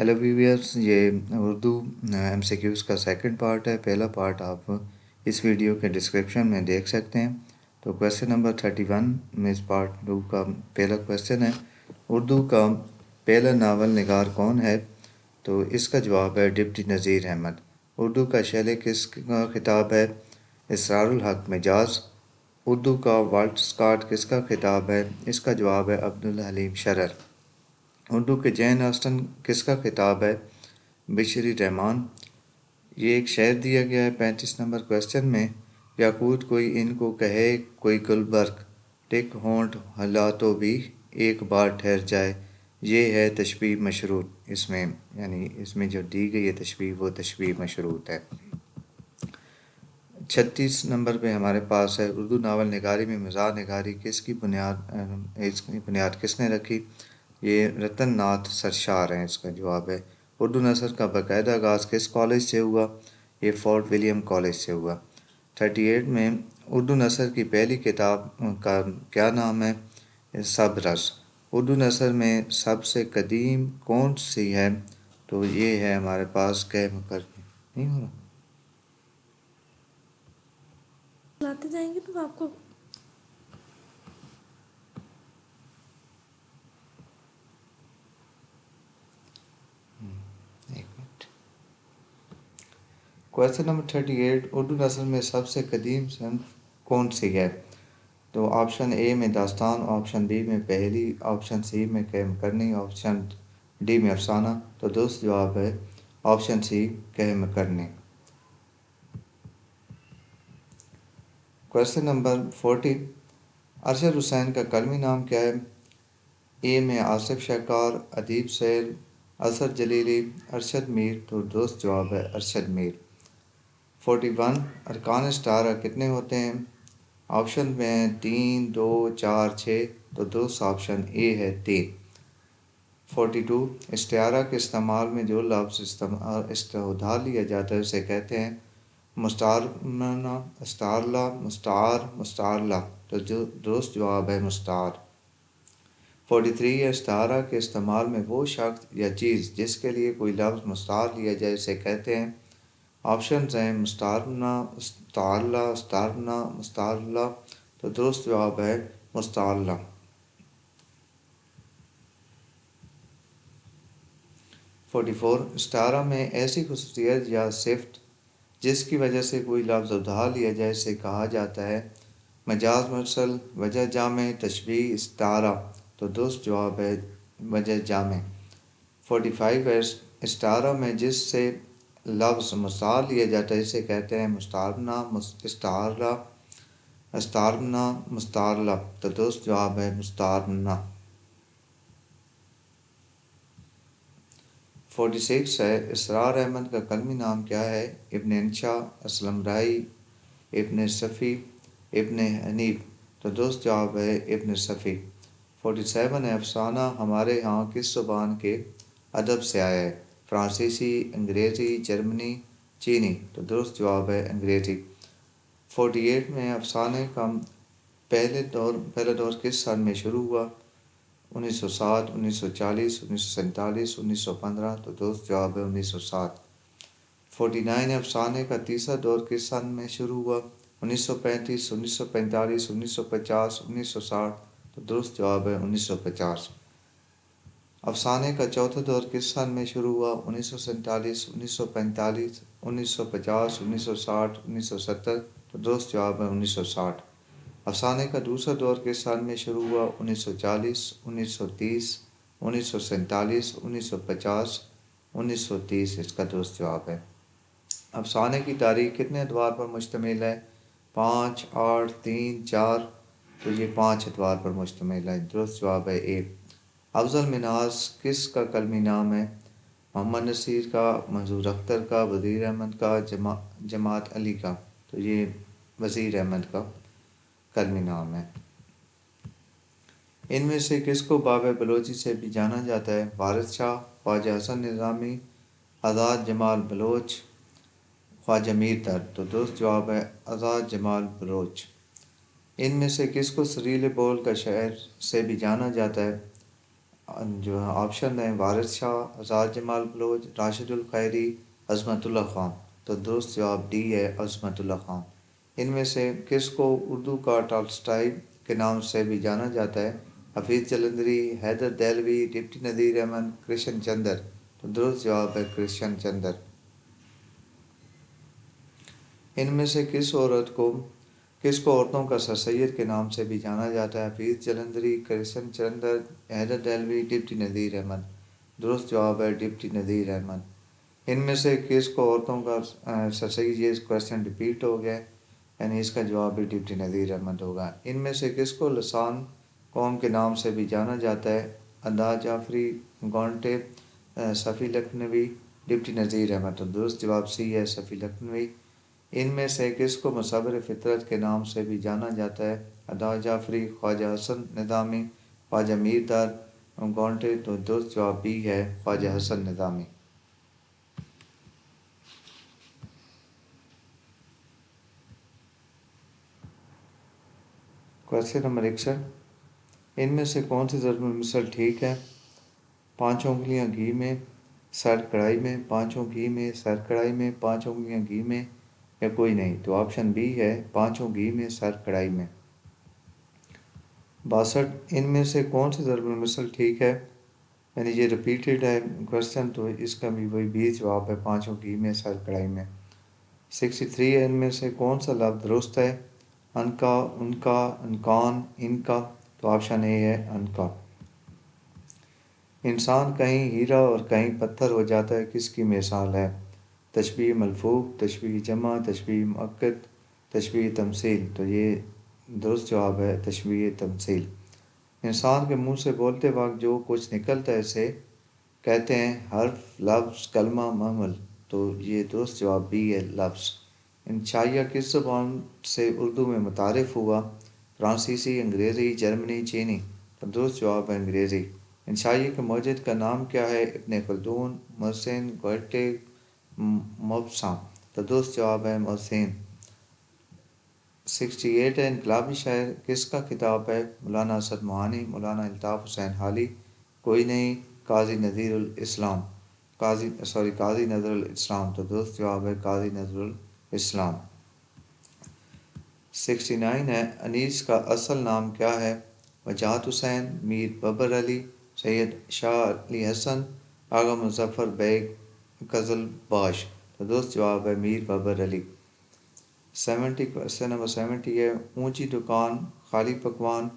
Hello viewers, یہ Urdu M C Qs کا second part ہے۔ پہلا پارٹ آپ اس ویڈیو کے ڈسکرپشن میں دیکھ سکتے ہیں۔ تو کویسچن نمبر 31 میں اس پارٹ 2 کا پہلا کویسچن ہے، اردو کا پہلا ناول نگار کون ہے؟ تو اس کا جواب ہے ڈپٹی نذیر احمد۔ اردو کا شعر کس کا خطاب ہے؟ اسرار الحق مجاز۔ اردو کا والٹ اسکاٹ کس کا خطاب ہے؟ اس کا جواب ہے عبدالحلیم شرر۔ اردو کے جین آسٹن کس کا خطاب ہے؟ بشری رحمان۔ یہ ایک شعر دیا گیا ہے 35 نمبر کویسچن میں، یاقوت کوئی ان کو کہے کوئی گلبرگ، ٹک ہونٹ ہلا تو بھی ایک بار ٹھہر جائے، یہ ہے تشبیہ مشروط۔ اس میں جو دی گئی ہے تشبیہ، وہ تشبیہ مشروط ہے۔ 36 نمبر پہ ہمارے پاس ہے، اردو ناول نگاری میں مزاح نگاری کس کی بنیاد کس نے رکھی؟ یہ رتن ناتھ سرشار ہیں، اس کا جواب ہے۔ اردو نثر کا باقاعدہ آغاز کس کالج سے ہوا؟ یہ فورٹ ولیم کالج سے ہوا۔ 38 میں اردو نثر کی پہلی کتاب کا کیا نام ہے؟ سب رس۔ اردو نثر میں سب سے قدیم کون سی ہے؟ تو یہ ہے ہمارے پاس نہیں ہو رہا لاتے جائیں گے تو آپ کو کویسچن نمبر 38، اردو نثر میں سب سے قدیم صنف کون سی ہے؟ تو آپشن اے میں داستان، آپشن بی میں پہیلی، آپشن سی میں قیم کرنی، آپشن ڈی میں افسانہ۔ تو درست جواب ہے آپشن سی قیم کرنی۔ کویسچن نمبر 40، ارشد حسین کا قلمی نام کیا ہے؟ اے میں آصف شاہکار، ادیب سیل، اظہر جلیلی، ارشد میر۔ تو درست جواب ہے ارشد میر۔ 41، ارکان استعارہ کتنے ہوتے ہیں؟ آپشن میں 3، 2، 4، 6۔ تو درست آپشن اے ہے 3۔ 42، استعارہ کے استعمال میں جو لفظ ادھار لیا جاتا ہے اسے کہتے ہیں؟ مستعارنہ، استعارلہ، مستعار، مستعارلہ۔ تو درست جواب ہے مستعار۔ 43، استعارہ کے استعمال میں وہ شخص یا چیز جس کے لیے کوئی لفظ مستعار لیا جائے اسے کہتے ہیں؟ آپشنز ہیں مستعارنہ، استعارلہ، استعارنہ، مستعارلہ۔ تو درست جواب ہے مستعارلہ۔ 44، استعارہ میں ایسی خصوصیت یا صفت جس کی وجہ سے کوئی لفظ ادھار لیا جائے اسے کہا جاتا ہے؟ مجاز مرسل، وجہ جامع، تشبیہ، استعارہ۔ تو درست جواب ہے وجہ جامع۔ 45 ہے، استعارہ میں جس سے لفظ مستعار لیا جاتا ہے اسے کہتے ہیں؟ مستعارنہ، استعارہ، استعارنہ، مستعارلہ۔ تو درست جواب ہے مستعارنہ۔ 46 ہے، اسرار احمد کا قلمی نام کیا ہے؟ ابن انشا، اسلم رائی، ابن صفی، ابن حنیف۔ تو درست جواب ہے ابن صفی۔ 47 ہے، افسانہ ہمارے ہاں کس زبان کے ادب سے آیا ہے؟ فرانسیسی، انگریزی، جرمنی، چینی۔ تو درست جواب ہے انگریزی۔ 48 میں افسانے کا پہلا دور کس سن میں شروع ہوا؟ 1907، 1940، 1947، 1915۔ تو درست جواب ہے 1907۔ 49 افسانے کا تیسرا دور کس سن میں شروع ہوا؟ 1935، 1945، 1950، 1960۔ تو درست جواب ہے 1950۔ افسانے کا چوتھا دور کس سن میں شروع ہوا؟ 1947، 1945، 1950، 1960، 1970۔ تو درست جواب ہے 1960۔ افسانے کا دوسرا دور کس سن میں شروع ہوا؟ 1940، 1930، 1947، 1950، 1930۔ اس کا درست جواب ہے۔ افسانے کی تاریخ کتنے ادوار پر مشتمل ہے؟ 5، 8، 3، 4۔ تو یہ 5 ادوار پر مشتمل ہے۔ درست جواب ہے 1۔ افضل مناظ کس کا قلمی نام ہے؟ محمد نصیر کا، منظور اختر کا، وزیر احمد کا، جماعت علی کا۔ تو یہ وزیر احمد کا قلمی نام ہے۔ ان میں سے کس کو باب بلوچی سے بھی جانا جاتا ہے؟ وارث شاہ، خواجہ حسن نظامی، آزاد جمال بلوچ، خواجہ میر درد۔ تو درست جواب ہے آزاد جمال بلوچ۔ ان میں سے کس کو سریلے بول کا شاعر سے بھی جانا جاتا ہے؟ جو ہے آپشن ہیں وارث شاہ، آزاد جمال بلوچ، راشد الخیری، عظمت اللہ خان۔ تو درست جواب ڈی ہے عظمت اللہ خان۔ ان میں سے کس کو اردو کا ٹالسٹائی کے نام سے بھی جانا جاتا ہے؟ حفیظ جلندری، حیدر دہلوی، ڈپٹی نذیر احمد، کرشن چندر۔ تو درست جواب ہے کرشن چندر۔ ان میں سے کس کو عورتوں کا سر سید کے نام سے بھی جانا جاتا ہے؟ حفیظ جلندری، کرشن چندر، حیدر دہلوی، ڈپٹی نذیر احمد۔ درست جواب ہے ڈپٹی نذیر احمد۔ ان میں سے کس کو عورتوں کا سر سید، یہ کویسچن ریپیٹ ہو گیا، یعنی اس کا جواب بھی ڈپٹی نذیر احمد ہوگا۔ ان میں سے کس کو لسان قوم کے نام سے بھی جانا جاتا ہے؟ ادا جعفری، گونٹے، صفی لکھنوی، ڈپٹی نذیر احمد۔ تو درست جواب سی ہے صفی لکھنوی۔ ان میں سے کس کو مصور فطرت کے نام سے بھی جانا جاتا ہے؟ ادا جعفری، خواجہ حسن نظامی، خواجہ میر دار گونٹے۔ تو درست جواب بی ہے خواجہ حسن نظامی۔ کویسچن نمبر 61، ان میں سے کون سی ضرب المثل ٹھیک ہے؟ 5 انگلیاں گھی میں، سر کڑھائی میں، 5 گھی میں، سر کڑھائی میں، 5 انگلیاں گھی میں، یا کوئی نہیں؟ تو آپشن بی ہے 5 گھی میں، سر کڑھائی میں۔ 62، ان میں سے کون سی ضرب المثل ٹھیک ہے؟ یعنی یہ ریپیٹڈ ہے کویسچن، تو اس کا بھی وہی بی جواب ہے 5 گھی میں، سر کڑھائی میں۔ 63، ان میں سے کون سا لفظ درست ہے؟ ان کا، ان کا، انکان، ان کا۔ تو آپشن اے ہے ان کا۔ انسان کہیں ہیرا اور کہیں پتھر ہو جاتا ہے، کس کی مثال ہے؟ تشبیہ ملفوف، تشبیہ جمع، تشبیہ مؤکد، تشبیہ تمثیل۔ تو یہ درست جواب ہے تشبیہ تمثیل۔ انسان کے منہ سے بولتے وقت جو کچھ نکلتا ہے اسے کہتے ہیں حرف، لفظ، کلمہ، محمل۔ تو یہ درست جواب بھی ہے لفظ۔ انشائیہ کس زبان سے اردو میں متعارف ہوا؟ فرانسیسی، انگریزی، جرمنی، چینی۔ تو درست جواب ہے انگریزی۔ انشائیہ کے موجد کا نام کیا ہے؟ ابن خلدون، محسن، گوئٹے، مبساں۔ تو درست جواب ہے محسن۔ 68 ہے، انقلابی شاعر کس کا خطاب ہے؟ مولانا اسد موہانی، مولانا الطاف حسین حالی، کوئی نہیں، قاضی نظیر الاسلام، قاضی نظر الاسلام۔ تو درست جواب ہے قاضی نظر الاسلام۔ 69 ہے، انیس کا اصل نام کیا ہے؟ وجاہت حسین، میر بابر علی، سید شاہ علی حسن، آغا مظفر بیگ قزل باش۔ تو درست جواب ہے میر بابر علی۔ 70، کویسچن نمبر 70 ہے، اونچی دکان، خالی پکوان،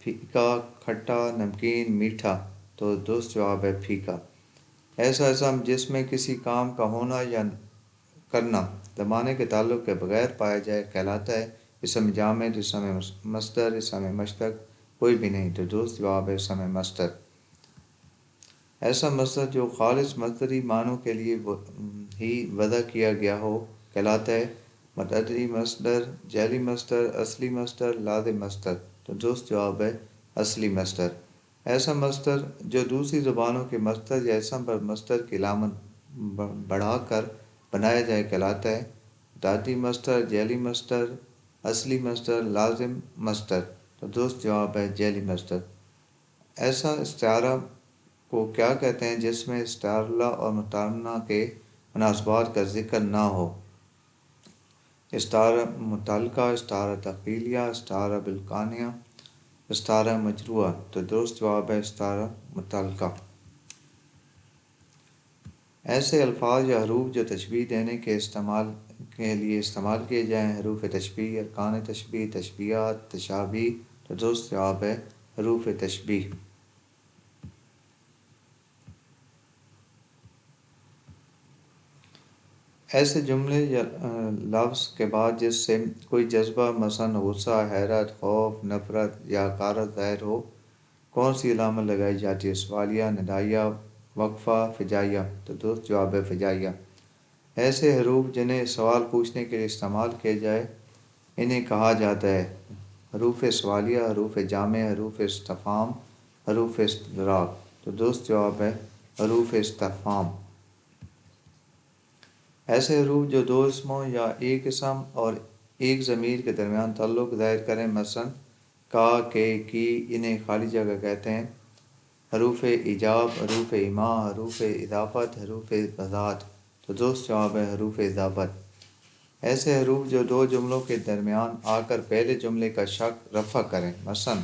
پھیکا، کھٹا، نمکین، میٹھا۔ تو درست جواب ہے پھیکا۔ ایسا اسم جس میں کسی کام کا ہونا یا کرنا زمانے کے تعلق کے بغیر پایا جائے کہلاتا ہے اسم جامد، اسم مصدر، اسم مشتق، کوئی بھی نہیں؟ تو درست جواب ہے اسم مصدر۔ ایسا مصدر جو خالص مصدری معنوں کے لیے ہی وضع کیا گیا ہو کہلاتا ہے متعدی مصدر، جعلی مصدر، اصلی مصدر، لازم مصدر۔ تو درست جواب ہے اصلی مصدر۔ ایسا مصدر جو دوسری زبانوں کے مصدر یا اسم پر مصدر کی علامت بڑھا کر بنایا جائے کہلاتا ہے متعدی مصدر، جعلی مصدر، اصلی مصدر، لازم مصدر۔ تو درست جواب ہے جعلی مصدر۔ ایسا استعارہ کو کیا کہتے ہیں جس میں استعارہ اور مقارنہ کے مناسبات کا ذکر نہ ہو؟ استعارہ متعلقہ، استعارہ تفعیلیہ، استعارہ بالقانیہ، استعارہ مجروحہ۔ تو درست جواب ہے استعارہ متعلقہ۔ ایسے الفاظ یا حروف جو تشبیہ دینے کے لیے استعمال کیے جائیں، حروف تشبیہ، ارکان تشبیہ، تشبیہات، تشابیہ۔ تو درست جواب ہے حروف تشبیہ۔ ایسے جملے یا لفظ کے بعد جس سے کوئی جذبہ مثلا غصہ، حیرت، خوف، نفرت یا حقارت ظاہر ہو، کون سی علامت لگائی جاتی ہے؟ سوالیہ، ندائیہ، وقفہ، فجائیہ۔ تو درست جواب ہے فجائیہ۔ ایسے حروف جنہیں سوال پوچھنے کے لیے استعمال کیا جائے انہیں کہا جاتا ہے حروف سوالیہ، حروف جامع، حروف استفہام، حروف استدراک۔ تو درست جواب ہے حروف استفہام۔ ایسے حروف جو دو اسموں یا ایک اسم اور ایک ضمیر کے درمیان تعلق ظاہر کریں، مثلا کا، کے، کی، انہیں خالی جگہ کہتے ہیں حروف ایجاب، حروف ایما، حروف اضافت، حروف وضاحت؟ تو درست جواب ہے حروف اضافت۔ ایسے حروف جو دو جملوں کے درمیان آ کر پہلے جملے کا شک رفع کریں، مثلا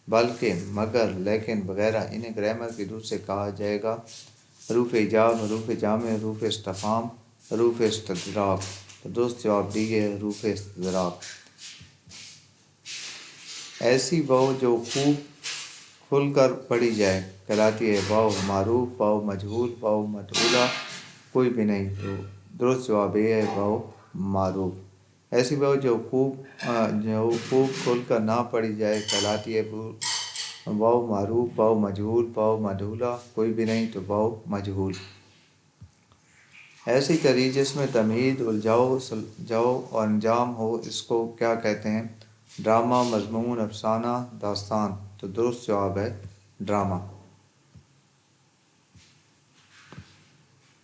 بلکہ، مگر، لیکن وغیرہ، انہیں گرامر کی روح سے کہا جائے گا حروف ایجاب، حروف جامع، حروف استفہام، حروف استدراک؟ تو درست جواب ڈی ہے حروف استدراک۔ ایسی واو جو خوب کھل کر پڑھی جائے کہلاتی ہے واو معروف، واو مجہول، واو مجہولہ، کوئی بھی نہیں؟ تو درست جواب یہ ہے واو معروف۔ ایسی واو جو خوب کھل کر نہ پڑھی جائے کہلاتی ہے واو معروف، واو مجہول، واو مجہولہ، کوئی بھی نہیں؟ تو واو مجہول۔ ایسی کری جس میں تمہید، الجھاؤ، سلجھاؤ اور انجام ہو، اس کو کیا کہتے ہیں؟ ڈرامہ، مضمون، افسانہ، داستان؟ تو درست جواب ہے ڈرامہ۔